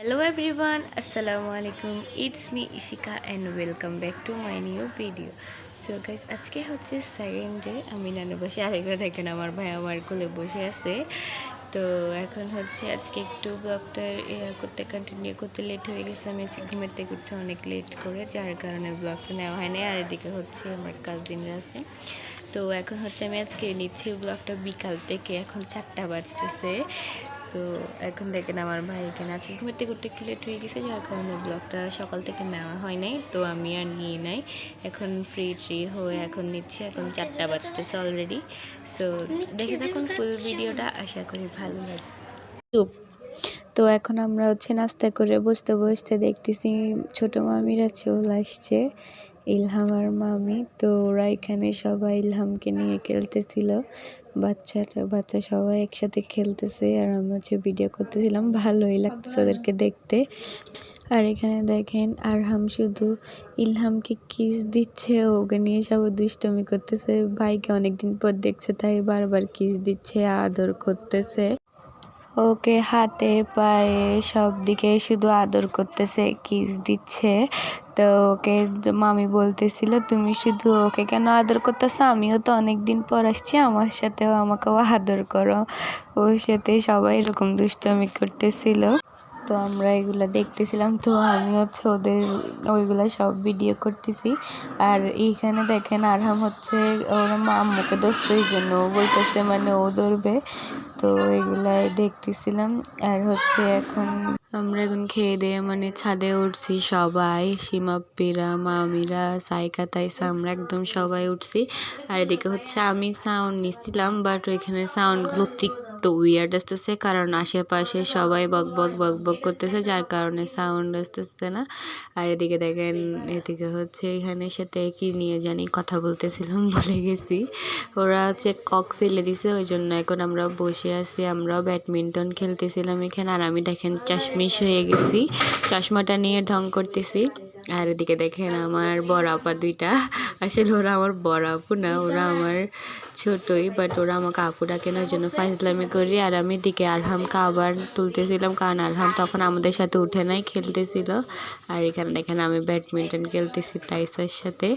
Hello everyone, Assalamu alaikum. It's me Ishika and welcome back to my new video. So guys, আজকে হচ্ছে second day. আমি নানু বসে আরেকবার দেখেন আমার ভাই আমার কোলে বসে আছে। তো এখন হচ্ছে আজকে একটু ব্লগটা কন্টিনিউ করতে লেট হয়ে গেছে। আমি আজকে ঘুমের থেকে উঠছি অনেক লেট করে, যার কারণে ব্লগটা নেওয়া হয়নি। আর এদিকে হচ্ছে আমার কাজিনরা আছে। তো এখন হচ্ছে আমি আজকে নিচ্ছি ব্লগটা বিকাল থেকে, এখন 4টা বাজতেছে। তো এখন দেখেন আমার ভাই এখানে আছে, ঘুমের থেকে উঠতে একটু লেট হয়ে গেছে, যার কারণে ব্লগটা সকাল থেকে নেওয়া হয় নাই। তো আমি আর নিয়ে নাই, এখন ফ্রি হয়ে এখন নিচ্ছি। এখন 4টা বাজতেছে অলরেডি। তো দেখে থাকুন ফুল ভিডিওটা, আশা করি ভালো লাগবে। তো এখন আমরা হচ্ছে নাস্তা করে বসতে বসতে দেখতেছি ছোট মামিরা চলে আসছে, ইলহাম আর মামি। তো ওরা এখানে সবাই ইলহামকে নিয়ে খেলতেছিল, বাচ্চা সবাই একসাথে খেলতেছে, আর আমি হচ্ছে ভিডিও করতেছিলাম। ভালোই লাগতেছে ওদেরকে দেখতে। আর এখানে দেখেন আরহাম শুধু ইলহামকে কিস দিচ্ছে, ওকে নিয়ে সবাই দুষ্টমি করতেছে। ভাইকে অনেকদিন পর দেখছে, তাই বারবার কিস দিচ্ছে, আদর করতেছে, ওকে হাতে পায়ে সব দিকে শুধু আদর করতেছে, কিস দিচ্ছে। তো ওকে মামি বলতেছিল, তুমি শুধু ওকে কেন আদর করতেছো, আমিও তো অনেকদিন পর আসছি, আমার সাথেও আমাকেও আদর করো। ওর সাথে সবাই এরকম দুষ্টমি করতেছিল। তো আমরা এগুলা দেখতেছিলাম। তো আমি হচ্ছে ওদের ওইগুলা সব ভিডিও করতেছি। আর এইখানে দেখেন আরহাম হচ্ছে ওর আম্মুকে ধরছে, এই জন্য ও বলতেছে মানে ও ধরবে। তো এগুলাই দেখতেছিলাম। আর হচ্ছে আমরা এখন খেয়ে দিয়ে মানে ছাদে উঠছি সবাই, সীমাপ্পিরা, মামিরা, সাইকা, তাইসা, আমরা একদম সবাই উঠছি। আর এদিকে হচ্ছে আমি সাউন্ড নিচ্ছিলাম, বাট ওইখানে সাউন্ডগুলো তো উইয়ার্ড আসতেছে, কারণ আশেপাশে সবাই বক বক করতেছে, যার কারণে সাউন্ড আসতেছে না। আর এদিকে দেখেন, এদিকে হচ্ছে এখানে সাথে কি নিয়ে জানি কথা বলতেছিলাম, ভুলে গেছি। ওরা হচ্ছে কক ফেলে দিছে, ওই জন্য এখন আমরা বসে আছি, আমরাও ব্যাডমিন্টন খেলতেছিলাম এখানে। আর আমি দেখেন চাশমিশ হয়ে গেছি, চশমাটা নিয়ে ঢং করতেছি। আর এদিকে দেখেন আমার বড় আপা দুইটা, আসলে ওরা আমার বড় আপু না, ওরা আমার ছোটই, বাট ওরা আমাকে আপু ডাকে না, ওই জন্য ফাইজলামি করি। আর আমি এদিকে আরহামকে আবার তুলতেছিলাম, কারণ আরহাম তখন আমাদের সাথে উঠে নাই, খেলতেছিল। আর এখানে দেখেন আমি ব্যাডমিন্টন খেলতেছি তাইসার সাথে।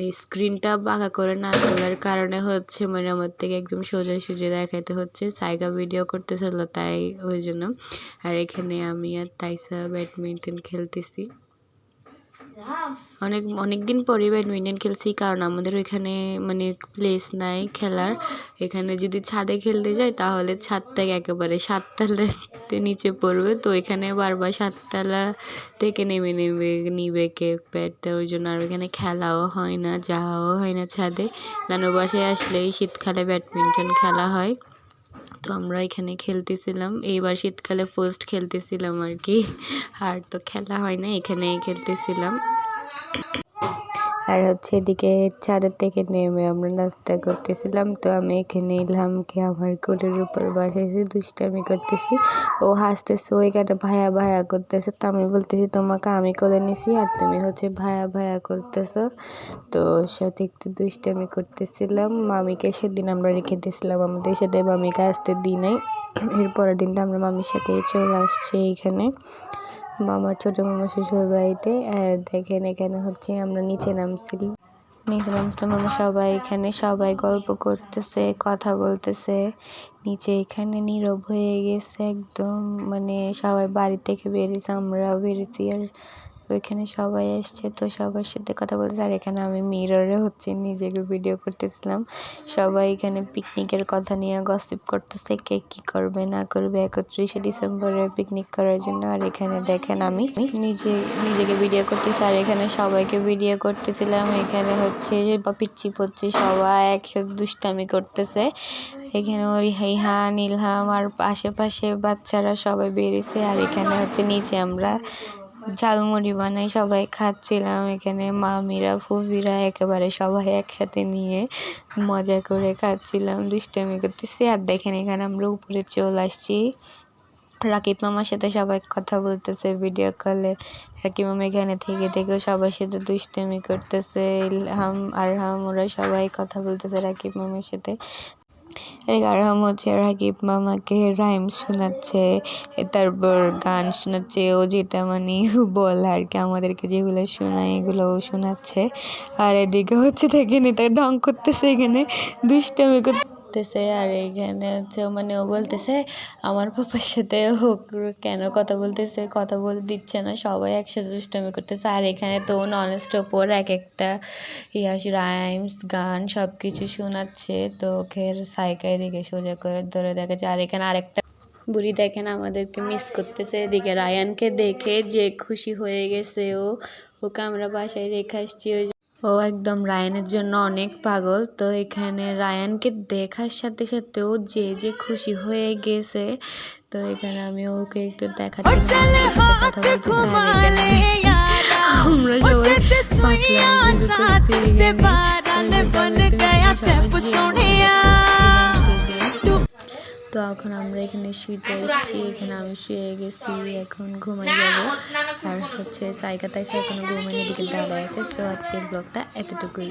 এই স্ক্রিনটা বাঁকা করে না তোলার কারণে হচ্ছে মানে আমার থেকে একদম সোজা দেখাতে হচ্ছে, সাইগা ভিডিও করতেছিল তাই ওই জন্য। আর এখানে আমি আর তাইসা ব্যাডমিন্টন খেলতেছি। অনেক দিন পরে ব্যাডমিন্টন খেলছি, কারণ আমাদের ওইখানে মানে প্লেস নাই খেলার। এখানে যদি ছাদে খেলতে যাই তাহলে ছাদ থেকে একেবারে 7তলাতে নিচে পড়বে। তো এখানে বারবার 7তলা থেকে নিবে কে প্যাড, ওই জন্য আর ওইখানে খেলাও হয় না, যাওয়াও হয় না ছাদে। নানু বাসায় আসলেই শীতকালে ব্যাডমিন্টন খেলা হয়। তো আমরা এখানে খেলতেছিলাম, এইবার শীতকালে ফার্স্ট খেলতেছিলাম আর কি। আর তো খেলা হয় না, এখানেই খেলতেছিলাম। আর হচ্ছে এদিকে ছাদের থেকে নেমে আমরা নাস্তা করতেছিলাম। তো আমি এখানে ইলহামকে আমার কোলের উপর বসাইছি, দুষ্টামি করতেছি, ও হাসতেছে, ওইখানে ভায়া ভায়া করতেছে। তো আমি বলতেছি তোমাকে আমি কোলে নিছি আর তুমি হচ্ছে ভায়া ভায়া করতেছো। তো ওর সাথে একটু দুষ্টামি করতেছিলাম। মামিকে সেদিন আমরা রেখে দিয়েছিলাম আমাদের সাথে, মামিকে আসতে দিই নাই। এর পরের দিন তো আমরা মামির সাথে চলে আসছি এইখানে মামার ছোটো মামা শ্বশুর বাড়িতে। আর দেখেন এখানে হচ্ছে আমরা নিচে নামছিলাম, আমরা সবাই এখানে সবাই গল্প করতেছে, কথা বলতেছে। নিচে এখানে নীরব হয়ে গেছে একদম, মানে সবাই বাড়ি থেকে বেরিয়েছে, আমরাও বেরিয়েছি। আর ওইখানে সবাই এসছে, তো সবার সাথে কথা বলতেছে। আর এখানে আমি মিররে হচ্ছে নিজেকে ভিডিও করতেছিলাম। সবাই এখানে পিকনিকের কথা নিয়ে গসিপ করতেছে, কে কী করবে না করবে 31শে ডিসেম্বরে পিকনিক করার জন্য। আর এখানে দেখেন আমি নিজেকে ভিডিও করতেছি, আর এখানে সবাইকে ভিডিও করতেছিলাম। এখানে হচ্ছে পিচ্ছি পচ্ছি সবাই একসাথে দুষ্টামি করতেছে। এখানে ওর ইহান ইলহাম আর আশেপাশে বাচ্চারা সবাই বেরিয়েছে। আর এখানে হচ্ছে নিচে আমরা ঝালমুড়ি বানাই সবাই খাচ্ছিলাম। এখানে মামিরা ফুফিরা একেবারে সবাই একসাথে নিয়ে মজা করে খাচ্ছিলাম, দুষ্টামি করতেছি। আর দেখেন এখানে আমরা উপরে চলে আসছি, রাকিব মামার সাথে সবাই কথা বলতেছে ভিডিও কলে। রাকিব মামা এখানে থেকে সবার সাথে দুষ্টামি করতেছে, ইলহাম আরহাম ওরা সবাই কথা বলতেছে রাকিব মামার সাথে। আরহাম হচ্ছে রাকিব মামাকে রাইমস শোনাচ্ছে, তারপর গান শোনাচ্ছে, ও যেটা মানে বলে আর কি আমাদেরকে যেগুলো শোনায় এগুলোও শোনাচ্ছে। আর এদিকে হচ্ছে দেখেন এটা ঢং করতেছে, এখানে দুষ্টামি করতেছে। আর এইখানে হচ্ছে মানে ও বলতেছে আমার পাপার সাথে ও কেন কথা বলতেছে, কথা বলতে দিচ্ছে না, সবাই একসাথে দুষ্টামি করতেছে। আর এখানে তো নন স্টপ ওর এক একটা রাইমস গান সব কিছু শোনাচ্ছে। তো ওকে সাইকায় দিকে সোজা করে ধরে দেখেছে। আর এখানে আরেকটা বুড়ি দেখেন আমাদেরকে মিস করতেছে। এদিকে রায়ানকে দেখে যে খুশি হয়ে গেছে, ওকে আমরা বাসায় রেখে আসছি। ও একদম রায়ানের জন্য অনেক পাগল। তো এখানে রায়ানকে দেখার সাথে সাথে ও যে খুশি হয়ে গেছে। তো এখানে আমি ওকে একটু দেখাচ্ছিলাম, আমাদের সাথে কথা বলতেছে। আর এখানে আমরা সবাই পাগলামি শুরু করছি। তো এখন আমরা এখানে শুইতে এসেছি, এখানে আমি শুয়ে গেছি, এখন ঘুমাই যাবো। আর হচ্ছে সাইকা তাইসা এখনো ঘুমানোর দিকে দাঁড়ায় আছে। সো আজকের ব্লগটা এতটুকুই।